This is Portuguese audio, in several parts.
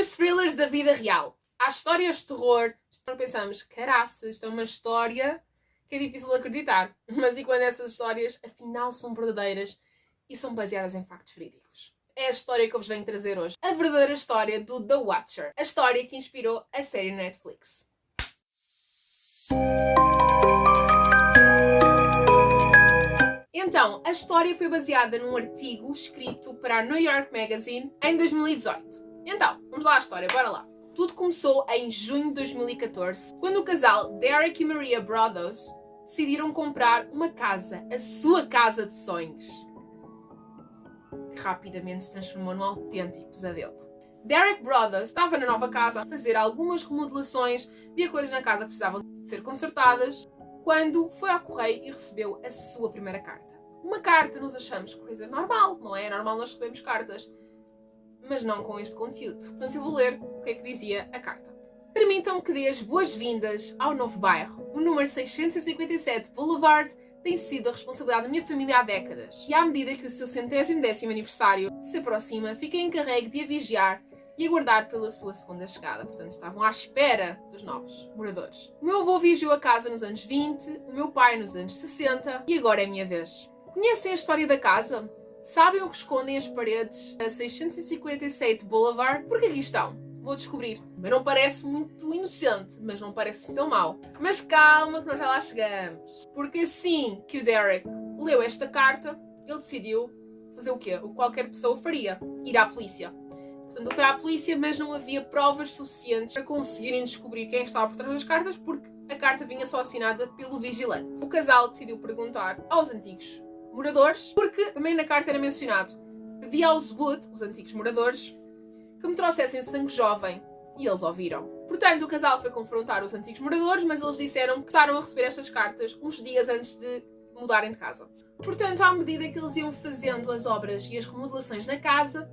nos thrillers da vida real. Há histórias de terror, nós pensamos, caraças, isto é uma história que é difícil de acreditar. Mas e quando essas histórias, afinal, são verdadeiras e são baseadas em factos verídicos? É a história que eu vos venho trazer hoje. A verdadeira história do The Watcher. A história que inspirou a série Netflix. Então, a história foi baseada num artigo escrito para a New York Magazine em 2018. Então, vamos lá à história, bora lá. Tudo começou em junho de 2014, quando o casal Derek e Maria Broaddus decidiram comprar uma casa, a sua casa de sonhos, que rapidamente se transformou num autêntico pesadelo. Derek Broaddus estava na nova casa a fazer algumas remodelações, via coisas na casa que precisavam de ser consertadas, quando foi ao correio e recebeu a sua primeira carta. Uma carta, nós achamos coisa normal, não é? É normal nós recebemos cartas, mas não com este conteúdo. Portanto, eu vou ler o que é que dizia a carta. Permitam-me que dê as boas-vindas ao novo bairro. O número 657 Boulevard tem sido a responsabilidade da minha família há décadas. E à medida que o seu 110º aniversário se aproxima, fiquei encarregue de a vigiar e aguardar pela sua segunda chegada. Portanto, estavam à espera dos novos moradores. O meu avô vigiou a casa nos anos 20, o meu pai nos anos 60 e agora é a minha vez. Conhecem a história da casa? Sabem o que escondem as paredes da 657 Boulevard? Porque aqui estão. Vou descobrir. Mas não parece muito inocente, mas não parece tão mau. Mas calma que nós já lá chegamos. Porque assim que o Derek leu esta carta, ele decidiu fazer o quê? O que qualquer pessoa faria. Ir à polícia. Portanto, ele foi à polícia, mas não havia provas suficientes para conseguirem descobrir quem é que estava por trás das cartas, porque a carta vinha só assinada pelo vigilante. O casal decidiu perguntar aos antigos moradores, porque também na carta era mencionado, pedi aos Wood, os antigos moradores, que me trouxessem sangue jovem, e eles ouviram. Portanto, o casal foi confrontar os antigos moradores, mas eles disseram que começaram a receber estas cartas uns dias antes de mudarem de casa. Portanto, à medida que eles iam fazendo as obras e as remodelações na casa,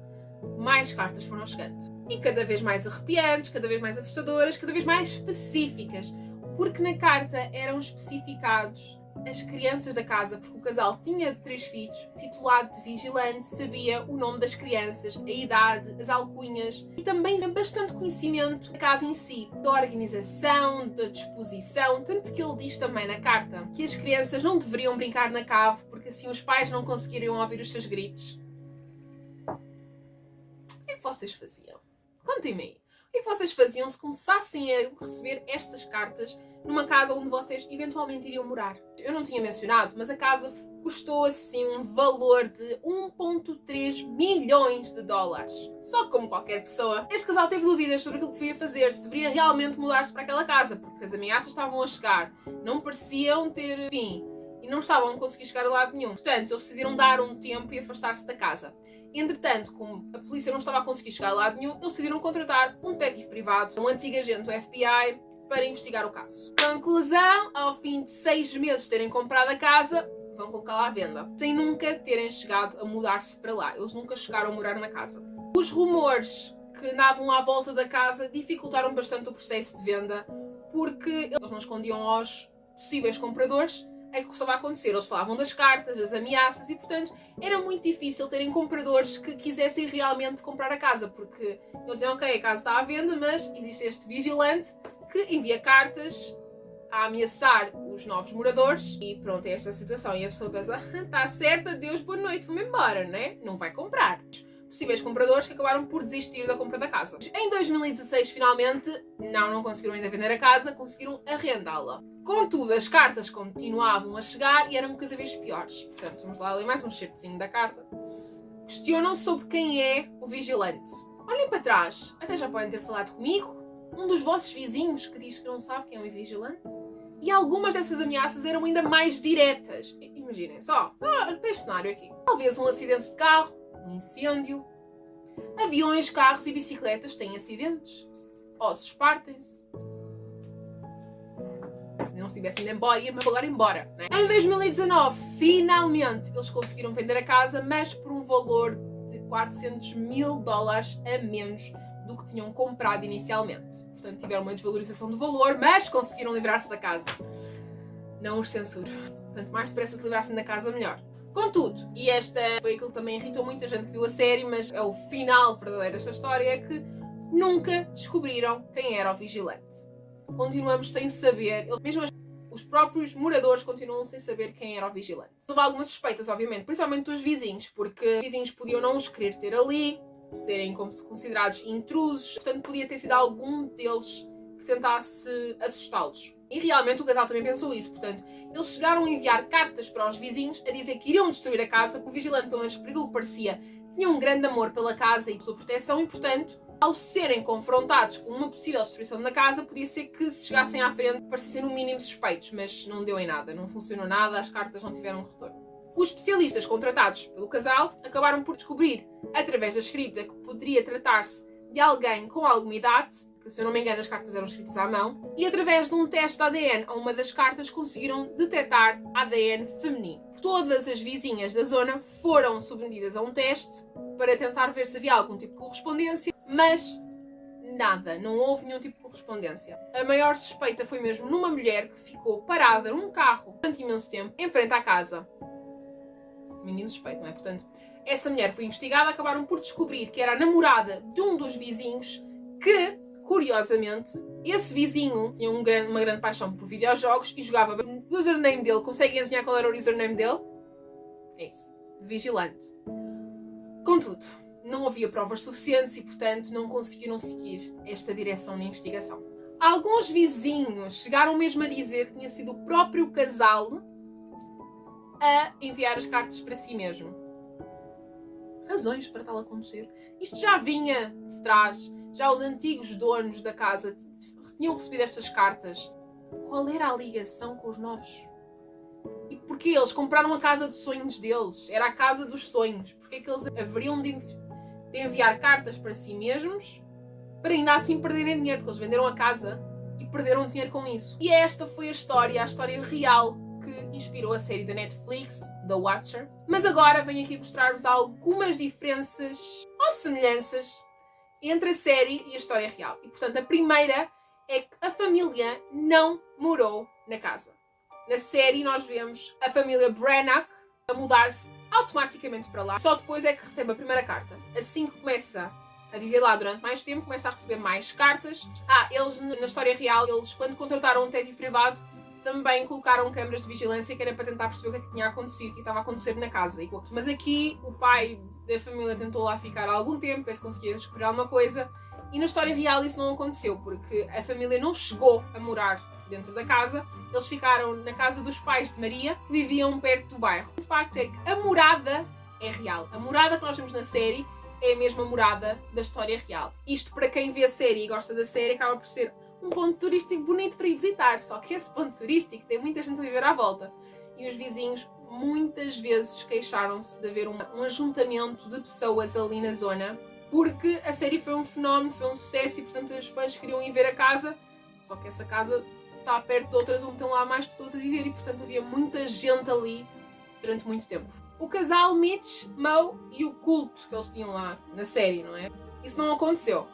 mais cartas foram chegando. E cada vez mais arrepiantes, cada vez mais assustadoras, cada vez mais específicas, porque na carta eram especificados as crianças da casa, porque o casal tinha 3 filhos, titulado de vigilante, sabia o nome das crianças, a idade, as alcunhas e também tinha bastante conhecimento da casa em si, da organização, da disposição, tanto que ele diz também na carta que as crianças não deveriam brincar na cave porque assim os pais não conseguiriam ouvir os seus gritos. O que é que vocês faziam? Contem-me aí. O que é que vocês faziam se começassem a receber estas cartas numa casa onde vocês eventualmente iriam morar? Eu não tinha mencionado, mas a casa custou assim um valor de 1,3 milhões de dólares. Só que como qualquer pessoa, este casal teve dúvidas sobre aquilo que devia fazer, se deveria realmente mudar-se para aquela casa, porque as ameaças estavam a chegar, não pareciam ter fim e não estavam a conseguir chegar a lado nenhum. Portanto, eles decidiram dar um tempo e afastar-se da casa. Entretanto, como a polícia não estava a conseguir chegar a lado nenhum, eles decidiram contratar um detetive privado, um antigo agente do FBI, para investigar o caso. Conclusão, ao fim de 6 meses de terem comprado a casa, vão colocá-la à venda, sem nunca terem chegado a mudar-se para lá. Eles nunca chegaram a morar na casa. Os rumores que andavam à volta da casa dificultaram bastante o processo de venda, porque eles não escondiam aos possíveis compradores aquilo que estava a acontecer. Eles falavam das cartas, das ameaças e, portanto, era muito difícil terem compradores que quisessem realmente comprar a casa, porque eles diziam, ok, a casa está à venda, mas existe este vigilante que envia cartas a ameaçar os novos moradores e pronto, é esta a situação. E a pessoa pensa, está certa, Deus, boa noite, vou-me embora, né? Não vai comprar. Possíveis compradores que acabaram por desistir da compra da casa. Em 2016, finalmente, não conseguiram ainda vender a casa, conseguiram arrendá-la. Contudo, as cartas continuavam a chegar e eram cada vez piores. Portanto, vamos lá ler mais um certezinho da carta. Questionam-se sobre quem é o vigilante. Olhem para trás, até já podem ter falado comigo, um dos vossos vizinhos que diz que não sabe quem é o vigilante. E algumas dessas ameaças eram ainda mais diretas. Imaginem só para este cenário aqui. Talvez um acidente de carro, um incêndio. Aviões, carros e bicicletas têm acidentes. Ossos partem-se. Se não estivessem indo embora, ia-me agora embora. Né? Em 2019, finalmente, eles conseguiram vender a casa, mas por um valor de 400 mil dólares a menos do que tinham comprado inicialmente. Portanto, tiveram uma desvalorização do valor, mas conseguiram livrar-se da casa. Não os censuro. Quanto mais depressa se livrassem da casa, melhor. Contudo, e esta foi aquilo que também irritou muita gente que viu a série, mas é o final verdadeiro desta história, é que nunca descobriram quem era o vigilante. Continuamos sem saber, mesmo os próprios moradores continuam sem saber quem era o vigilante. Houve algumas suspeitas, obviamente, principalmente dos vizinhos, porque os vizinhos podiam não os querer ter ali, serem como se considerados intrusos, portanto podia ter sido algum deles que tentasse assustá-los. E realmente o casal também pensou isso, portanto, eles chegaram a enviar cartas para os vizinhos a dizer que iriam destruir a casa, porque o vigilante, pelo menos por aquilo que parecia, tinha um grande amor pela casa e sua proteção e, portanto, ao serem confrontados com uma possível destruição da casa, podia ser que se chegassem à frente parecessem no mínimo suspeitos, mas não deu em nada, não funcionou nada, as cartas não tiveram retorno. Os especialistas contratados pelo casal acabaram por descobrir, através da escrita, que poderia tratar-se de alguém com alguma idade, que se eu não me engano as cartas eram escritas à mão, e através de um teste de ADN a uma das cartas conseguiram detectar ADN feminino. Todas as vizinhas da zona foram submetidas a um teste para tentar ver se havia algum tipo de correspondência, mas nada, não houve nenhum tipo de correspondência. A maior suspeita foi mesmo numa mulher que ficou parada num carro durante imenso tempo em frente à casa. Menino suspeito, não é? Portanto, essa mulher foi investigada, acabaram por descobrir que era a namorada de um dos vizinhos que, curiosamente, esse vizinho tinha uma grande paixão por videojogos e jogava bem. O username dele, conseguem adivinhar qual era o username dele? É isso, Vigilante. Contudo, não havia provas suficientes e, portanto, não conseguiram seguir esta direção de investigação. Alguns vizinhos chegaram mesmo a dizer que tinha sido o próprio casal a enviar as cartas para si mesmo. Razões para tal acontecer? Isto já vinha de trás, já os antigos donos da casa tinham recebido estas cartas. Qual era a ligação com os novos? E porquê eles compraram a casa de sonhos deles? Era a casa dos sonhos. Porquê que eles haveriam de enviar cartas para si mesmos para ainda assim perderem dinheiro? Porque eles venderam a casa e perderam dinheiro com isso. E esta foi a história real que inspirou a série da Netflix, The Watcher. Mas agora venho aqui mostrar-vos algumas diferenças ou semelhanças entre a série e a história real. E portanto a primeira é que a família não morou na casa. Na série nós vemos a família Branagh a mudar-se automaticamente para lá. Só depois é que recebe a primeira carta. Assim que começa a viver lá durante mais tempo, começa a receber mais cartas. Eles na história real, eles quando contrataram um detetive privado, também colocaram câmaras de vigilância que era para tentar perceber o que tinha acontecido, o que estava a acontecer na casa. Mas aqui o pai da família tentou lá ficar há algum tempo, ver se conseguia descobrir alguma coisa. E na história real isso não aconteceu, porque a família não chegou a morar dentro da casa. Eles ficaram na casa dos pais de Maria, que viviam perto do bairro. O facto é que a morada é real. A morada que nós vemos na série é a mesma morada da história real. Isto, para quem vê a série e gosta da série, acaba por ser um ponto turístico bonito para ir visitar. Só que esse ponto turístico tem muita gente a viver à volta. E os vizinhos muitas vezes queixaram-se de haver um ajuntamento de pessoas ali na zona, porque a série foi um fenómeno, foi um sucesso e, portanto, os fãs queriam ir ver a casa. Só que essa casa está perto de outras onde estão lá mais pessoas a viver e, portanto, havia muita gente ali durante muito tempo. O casal Mitch, Moe e o culto que eles tinham lá na série, não é? Isso não aconteceu.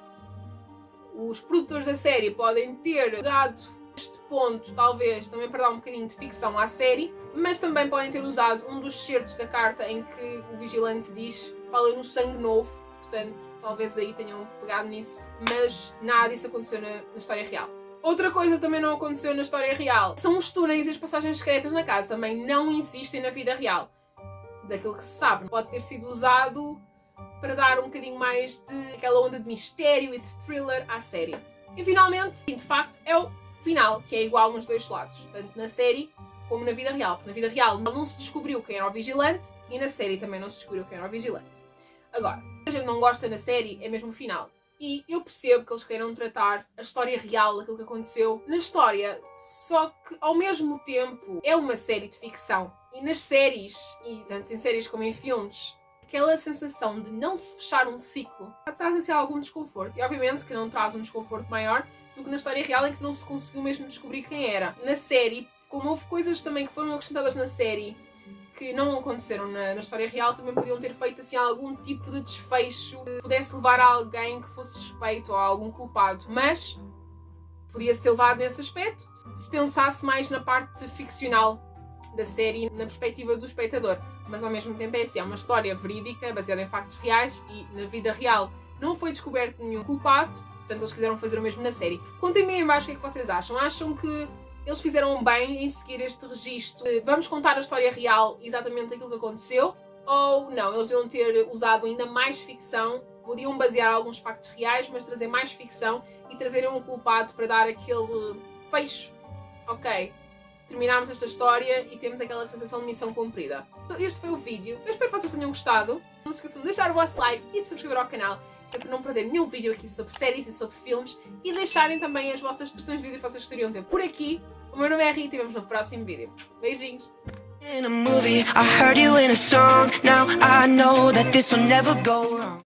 Os produtores da série podem ter dado este ponto, talvez, também para dar um bocadinho de ficção à série, mas também podem ter usado um dos certos da carta em que o vigilante diz, fala no sangue novo, portanto, talvez aí tenham pegado nisso, mas nada disso aconteceu na história real. Outra coisa que também não aconteceu na história real são os túneis e as passagens secretas na casa. Também não existem na vida real. Daquilo que se sabe, pode ter sido usado para dar um bocadinho mais de aquela onda de mistério e de thriller à série. E finalmente, de facto, é o final, que é igual nos dois lados, tanto na série como na vida real. Porque na vida real não se descobriu quem era o vigilante e na série também não se descobriu quem era o vigilante. Agora, o que a gente não gosta na série é mesmo o final. E eu percebo que eles queiram tratar a história real daquilo que aconteceu na história, só que ao mesmo tempo é uma série de ficção. E nas séries, e tanto em séries como em filmes, aquela sensação de não se fechar um ciclo traz assim algum desconforto. E obviamente que não traz um desconforto maior do que na história real em que não se conseguiu mesmo descobrir quem era. Na série, como houve coisas também que foram acrescentadas na série que não aconteceram na história real, também podiam ter feito assim algum tipo de desfecho que pudesse levar a alguém que fosse suspeito ou a algum culpado. Mas podia-se ter levado nesse aspecto se pensasse mais na parte ficcional da série, na perspectiva do espectador. Mas ao mesmo tempo é assim, é uma história verídica, baseada em factos reais e na vida real não foi descoberto nenhum culpado, portanto eles quiseram fazer o mesmo na série. Contem-me aí em baixo o que é que vocês acham. Acham que eles fizeram bem em seguir este registro? Vamos contar a história real, exatamente aquilo que aconteceu? Ou não, eles deviam ter usado ainda mais ficção, podiam basear alguns factos reais, mas trazer mais ficção e trazerem um culpado para dar aquele fecho. Ok, terminámos esta história e temos aquela sensação de missão cumprida. Este foi o vídeo, eu espero que vocês tenham gostado. Não se esqueçam de deixar o vosso like e de subscrever ao canal, é para não perder nenhum vídeo aqui sobre séries e sobre filmes, e deixarem também as vossas sugestões de vídeos que vocês gostariam de ver por aqui. O meu nome é Rita e vemos no próximo vídeo. Beijinhos! In a movie, I heard you in a song. Now I know that this will never go wrong.